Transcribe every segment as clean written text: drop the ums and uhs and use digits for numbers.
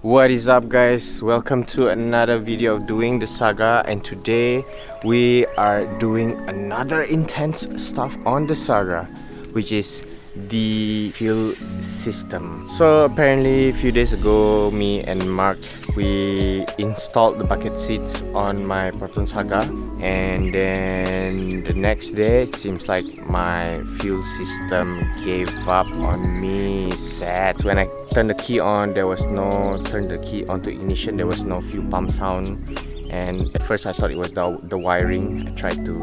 What is up, guys? Welcome to another video of doing the saga, and today we are doing another intense stuff on the saga, which is the fuel system. So apparently a few days ago, me and Mark, we installed the bucket seats on my Proton Saga, and then the next day it seems like my fuel system gave up on me. Sad. So when I turned the key on, turn the key onto ignition, there was no fuel pump sound. And at first I thought it was the wiring. I tried to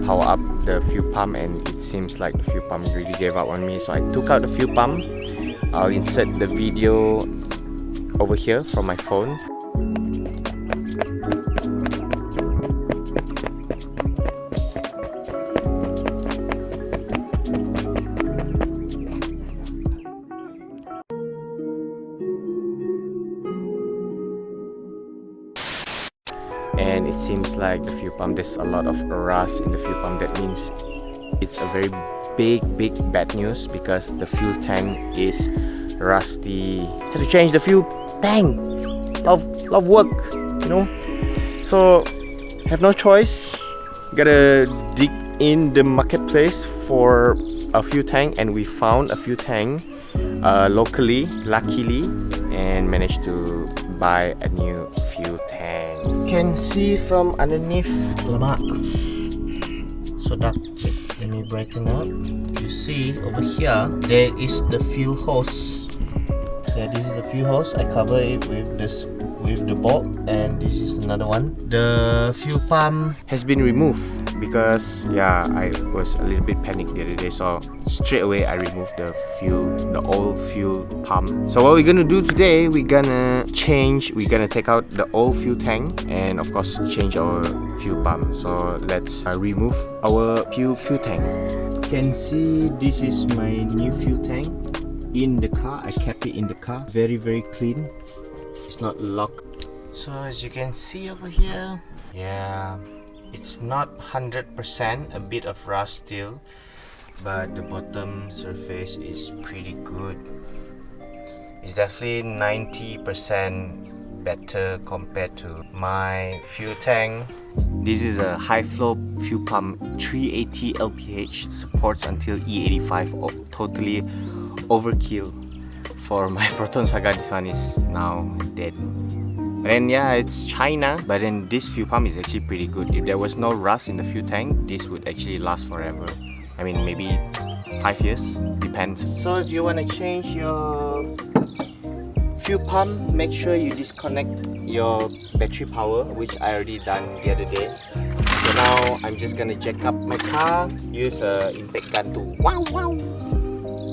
power up the fuel pump, and it seems like the fuel pump really gave up on me. So I took out the fuel pump. I'll insert the video over here from my phone. And it seems like the fuel pump, there's a lot of rust in the fuel pump. That means it's a very big bad news, because the fuel tank is rusty. Have to change the fuel tank. Love work, you know. So have no choice. Gotta dig in the marketplace for a fuel tank, and we found a fuel tank locally, luckily, and managed to buy a new fuel tank. You can see from underneath. Lama. So dark. Let me brighten up. You see over here, there is the fuel hose. Yeah, this is the fuel hose. I cover it with the bolt, and this is another one. The fuel pump has been removed because I was a little bit panicked the other day, so straight away I removed the old fuel pump. So what we're gonna do today, we're gonna take out the old fuel tank, and of course change our fuel pump. So let's remove our fuel tank. You can see this is my new fuel tank in the car. I kept it in the car, very clean. It's not locked. So as you can see over here, it's not 100%, a bit of rust still, but the bottom surface is pretty good. It's definitely 90% better compared to my fuel tank. This is a high flow fuel pump, 380 lph, supports until E85, totally overkill. For my Proton Saga, this one is now dead. And it's China, but then this fuel pump is actually pretty good. If there was no rust in the fuel tank, this would actually last forever. I mean, maybe 5 years, depends. So if you want to change your fuel pump, make sure you disconnect your battery power, which I already done the other day. So now I'm just gonna jack up my car, use an impact gun to wow.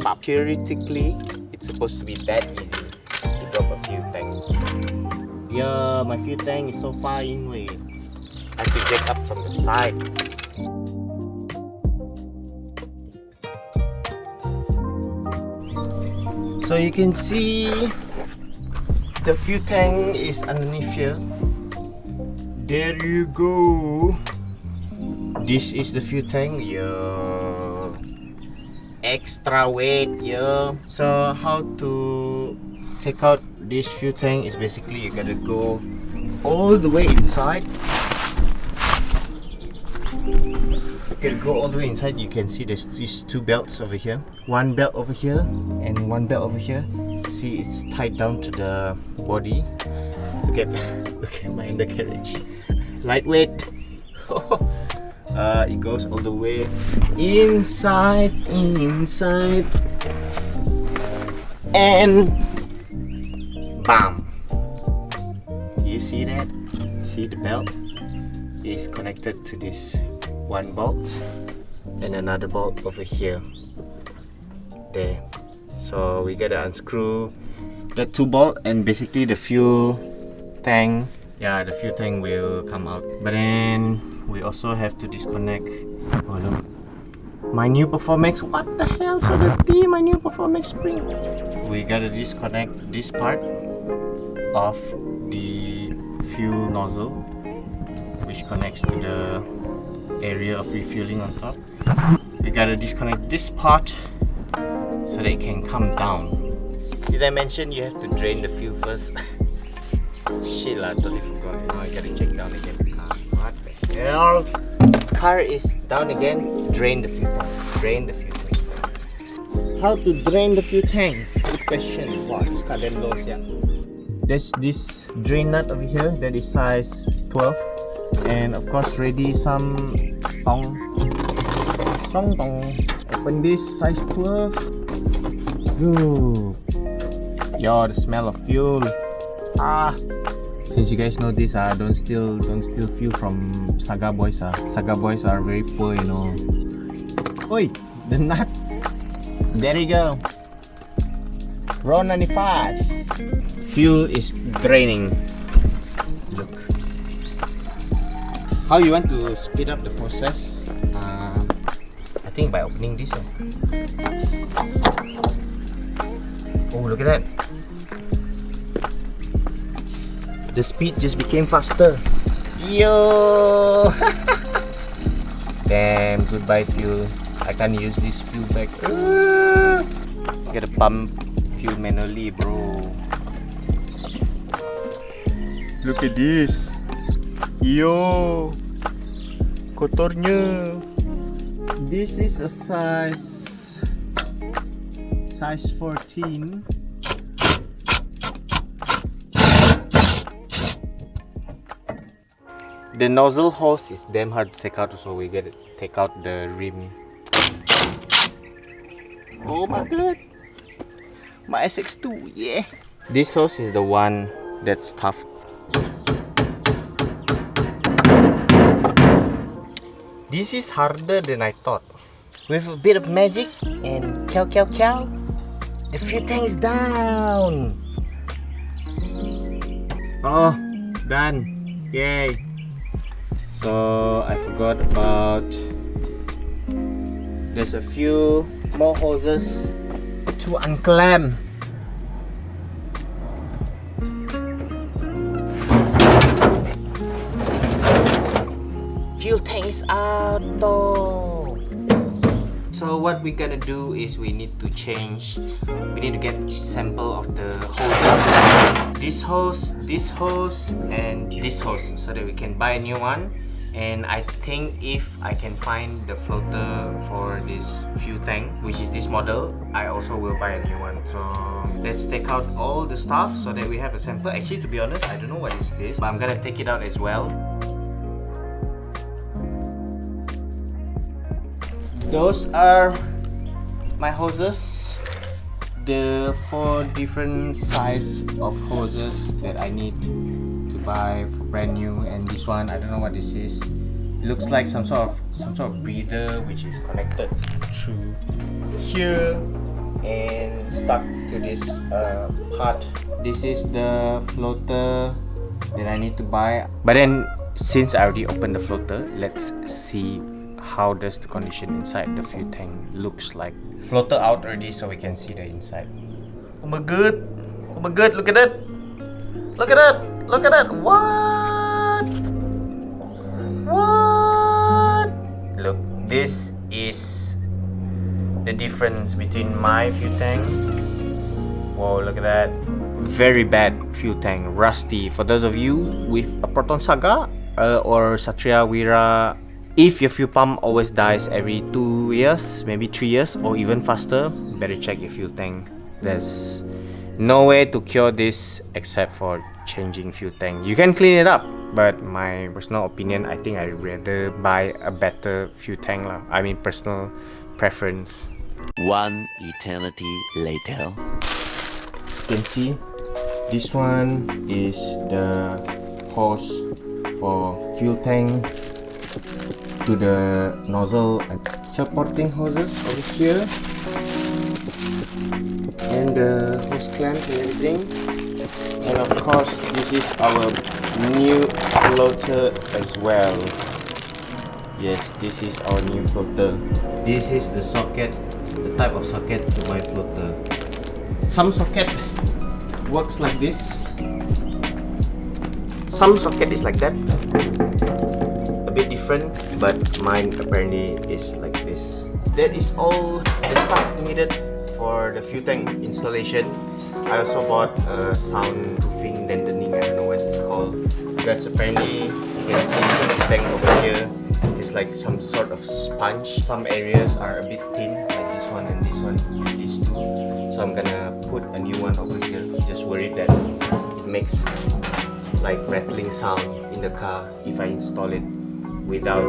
But theoretically, it's supposed to be that easy to drop a fuel tank. Yeah, my fuel tank is so far in way. I have to jack up from the side. So you can see the fuel tank is underneath here. There you go. This is the fuel tank. Extra weight. So how to take out this fuel tank is basically you gotta go all the way inside. You can see there's these two belts over here. One belt over here and one belt over here. See, it's tied down to the body. Look at my undercarriage. Lightweight. It goes all the way inside, and bam! You see that? See, the belt is connected to this one bolt and another bolt over here. There. So we gotta unscrew the two bolts, and basically the fuel tank. The fuel tank will come out. But then we also have to disconnect. Oh look, my new Performance. What the hell? So dirty, my new Performance spring. We gotta disconnect this part of the fuel nozzle, which connects to the area of refueling on top. We gotta disconnect this part so that it can come down. Did I mention you have to drain the fuel first? Shit lah, totally forgot. Now I gotta check down again. What the hell? Car is down again. Drain the fuel tank. Drain the fuel tank. How to drain the fuel tank? Good question. Wow, this car damn low, yeah. There's this drain nut over here that is size 12, and of course ready some tong. Open this size 12. Ooh. Yo, the smell of fuel. Since you guys know this, don't steal fuel from Saga boys. Saga boys are very poor, you know. Oi, the nut. There you go. Row 95. Fuel is draining. Look. How you want to speed up the process? I think by opening this. Oh, look at that. The speed just became faster. Yo! Damn, goodbye fuel. I can't use this fuel back. Gotta pump fuel manually, bro. Look at this. Yo! Kotornya. This is a size 14. The nozzle hose is damn hard to take out, so we gotta take out the rim. Oh my god! My SX2, yeah! This hose is the one that's tough. This is harder than I thought. With a bit of magic and cow, the fuel tank is down! Oh, done! Yay! So I forgot about, there's a few more hoses to unclamp. Fuel tank is out though. So what we're gonna do is we need to get sample of the hoses. This hose, and this hose, so that we can buy a new one. And I think if I can find the floater for this fuel tank, which is this model, I also will buy a new one. So let's take out all the stuff so that we have a sample. Actually, to be honest, I don't know what is this, but I'm gonna take it out as well. Those are my hoses, the 4 different size of hoses that I need to buy for brand new. And this one, I don't know what this is. It looks like some sort of breather which is connected through here and stuck to this part. This is the floater that I need to buy. But then, since I already opened the floater, let's see how does the condition inside the fuel tank looks like. Floater out already, so we can see the inside. Oh my god! Oh my god! Look at that! Look at that! Look at that! What? What? Look, this is the difference between my fuel tank. Whoa! Look at that! Very bad fuel tank, rusty. For those of you with a Proton Saga or Satria Wira, if your fuel pump always dies every 2 years, maybe 3 years, or even faster, better check your fuel tank. There's no way to cure this except for changing fuel tank. You can clean it up, but my personal opinion, I think I'd rather buy a better fuel tank lah. I mean, personal preference. One eternity later. You can see this one is the hose for fuel tank to the nozzle and supporting hoses over here, and the hose clamps and everything. And of course, this is our new floater as well. Yes, this is our new floater. This is the socket, the type of socket to my floater. Some socket works like this, some socket is like that, a bit different, but mine apparently is like this. That is all the stuff needed for the fuel tank installation. I also bought a soundproofing dampening, I don't know what it's called. Because apparently you can see the tank over here is like some sort of sponge. Some areas are a bit thin, like this one and this one, these two. So I'm gonna put a new one over here. Just worried that it makes like rattling sound in the car if I install it without.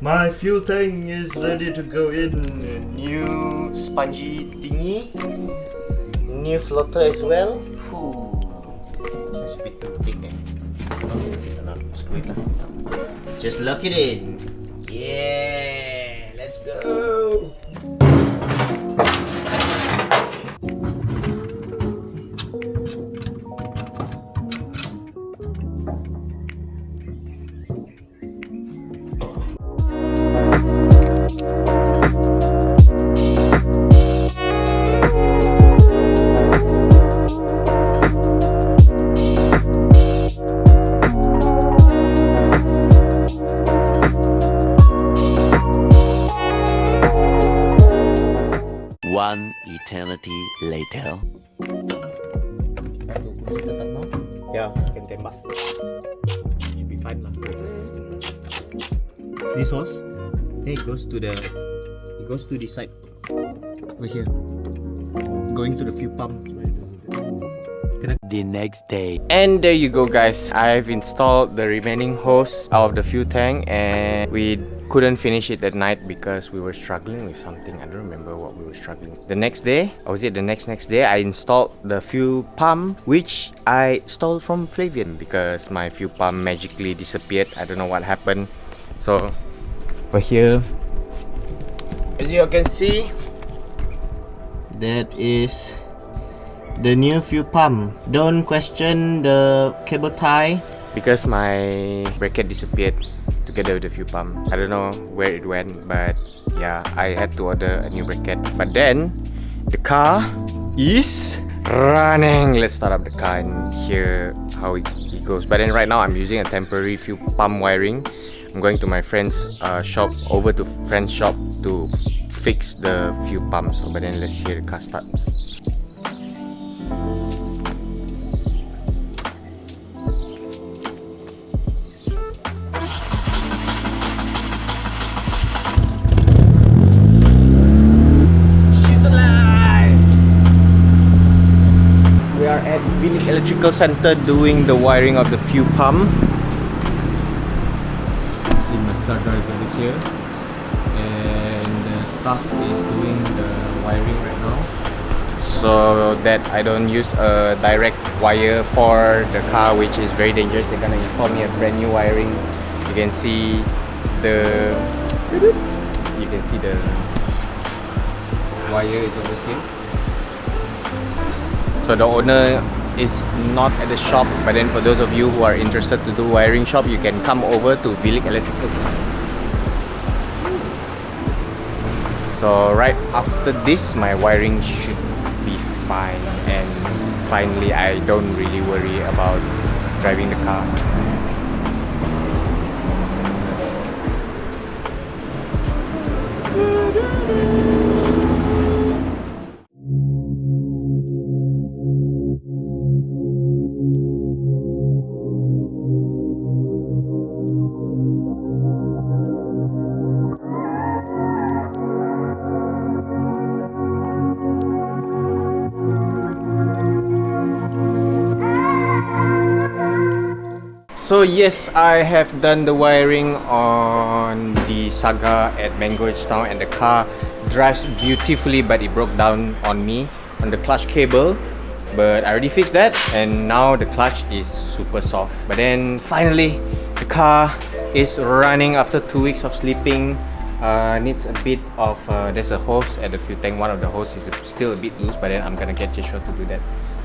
My fuel tank is ready to go in. New spongy thingy, new floater as well. It's a bit too thick eh. Not screw it lah. Just lock it in. Yeah, let's go. One eternity later. Yeah, can tembak. Should be fine lah. This hose, it goes to the side over here, going to the fuel pump. The next day. And there you go, guys. I've installed the remaining hose out of the fuel tank, and we couldn't finish it at night because we were struggling with something. I don't remember what we were struggling. The next day, or was it the next day, I installed the fuel pump, which I stole from Flavian because my fuel pump magically disappeared. I don't know what happened. So over here, as you can see, that is the new fuel pump. Don't question the cable tie because my bracket disappeared together with the fuel pump. I don't know where it went, but yeah, I had to order a new bracket. But then the car is running. Let's start up the car and hear how it goes. But then right now I'm using a temporary fuel pump wiring. I'm going to my friend's shop, over to friend's shop to fix the fuel pump. So but then let's hear the car starts. At Village Electrical Center doing the wiring of the fuel pump. See my Saga is over here, and the staff is doing the wiring right now, so that I don't use a direct wire for the car, which is very dangerous. They're gonna install me a brand new wiring. You can see the wire is over here. So the owner is not at the shop, but then for those of you who are interested to do wiring shop, you can come over to Village Electrical. So right after this, my wiring should be fine, and finally I don't really worry about driving the car. So yes, I have done the wiring on the Saga at Mangoage Town, and the car drives beautifully, but it broke down on me on the clutch cable. But I already fixed that, and now the clutch is super soft. But then finally, the car is running after 2 weeks of sleeping. Needs a bit of there's a hose at the fuel tank. One of the hoses is still a bit loose, but then I'm gonna get Joshua to do that.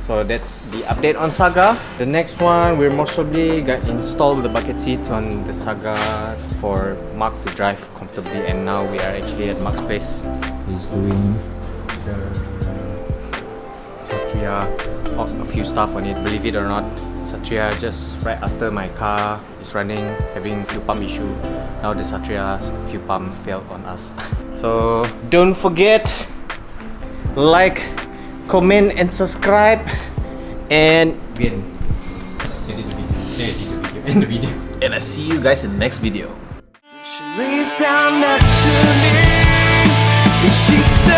So that's the update on Saga. The next one, we're most probably gonna install the bucket seats on the Saga for Mark to drive comfortably. And now we are actually at Mark's place. He's doing the Satria, a few stuff on it. Believe it or not, Satria just right after my car is running, having fuel pump issue. Now the Satria's fuel pump failed on us. So don't forget, like, comment and subscribe, and end the video. And I see you guys in the next video. She lays down next to me and she says